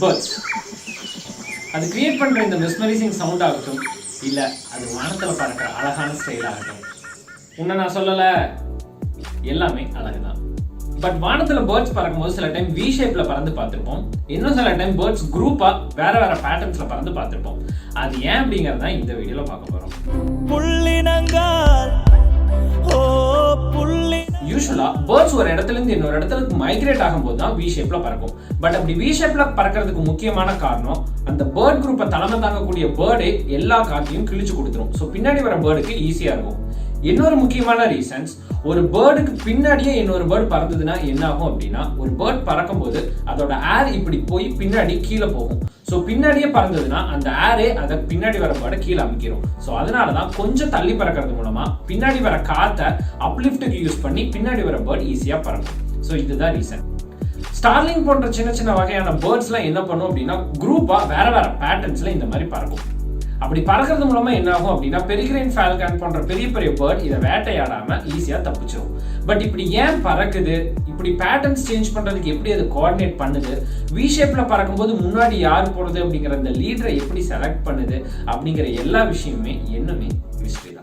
Birds. அது create பண்ற இந்த மெஸ்மரைசிங் சவுண்ட் ஆகட்டும், இல்ல அது வானத்துல பறக்கிற அழகான ஸ்டைல் ஆகட்டும், உன்னை நான் சொல்லல, எல்லாமே அழகுதான். பட் வானத்துல பேர்ட்ஸ் பறக்கும்போது சில டைம் வி ஷேப்ல பறந்து பார்த்திருப்போம், இன்னும் சில டைம் பேர்ட்ஸ் குரூப்பா வேற வேற பேட்டர்ன்ஸ்ல பறந்து பார்த்திருப்போம். அது ஏன் அப்படிங்கறத இந்த வீடியோல பார்க்க போறோம். யூசுவலா பேர்ட்ஸ் ஒரு இடத்துல இருந்து இன்னொரு இடத்துக்கு மைக்ரேட் ஆகும்போது தான் வி ஷேப்ல பறக்கும். பட் அப்படி வி ஷேப்ல பறக்கிறதுக்கு முக்கியமான காரணம், அந்த பேர்ட் குரூப்பை தலைமை தாங்கக்கூடிய பேர்டே எல்லா காத்தையும் கிழிச்சு கொடுத்துரும். ஸோ பின்னாடி வர பேர்டுக்கு ஈஸியா இருக்கும். இன்னொரு முக்கியமான ரீசன்ஸ், ஒரு பேர்டுக்கு பின்னாடியே இன்னொரு பேர்டு பறந்ததுன்னா என்ன ஆகும் அப்படின்னா, ஒரு பேர்ட் பறக்கும் போது அதோட ஏர் இப்படி போய் பின்னாடி கீழே போகும். ஸோ பின்னாடியே பறந்ததுன்னா அந்த ஏரே அதை பின்னாடி வர பேர்டை கீழே அமைக்கிறோம். ஸோ அதனாலதான் கொஞ்சம் தள்ளி பறக்கிறது மூலமா பின்னாடி வர காத்தை அப்லிஃப்ட்டுக்கு யூஸ் பண்ணி பின்னாடி வர பேர்ட் ஈஸியா பறக்கும். ஸோ இதுதான் ரீசன். ஸ்டார்லிங் போன்ற சின்ன சின்ன வகையான பேர்ட்ஸ் எல்லாம் என்ன பண்ணும் அப்படின்னா, குரூப்பா வேற வேற பேட்டர்ன்ஸ்ல இந்த மாதிரி பறக்கும். அப்படி பறக்கிறது மூலமா என்ன ஆகும் அப்படின்னா, பெரிகிரைன் ஃபால்கன் போன்ற பெரிய பெரிய பேர்ட் இதை வேட்டையாடாம ஈஸியா தப்பிச்சிடும். பட் இப்படி ஏன் பறக்குது, இப்படி பேட்டர்ன்ஸ் சேஞ்ச் பண்றதுக்கு எப்படி அது கோஆர்டினேட் பண்ணுது, வி ஷேப்ல பறக்கும்போது முன்னாடி யார் போறது அப்படிங்கிற அந்த லீடரை எப்படி செலக்ட் பண்ணுது அப்படிங்கிற எல்லா விஷயமுமே என்னமே மிஸ்ட்ரி தான்.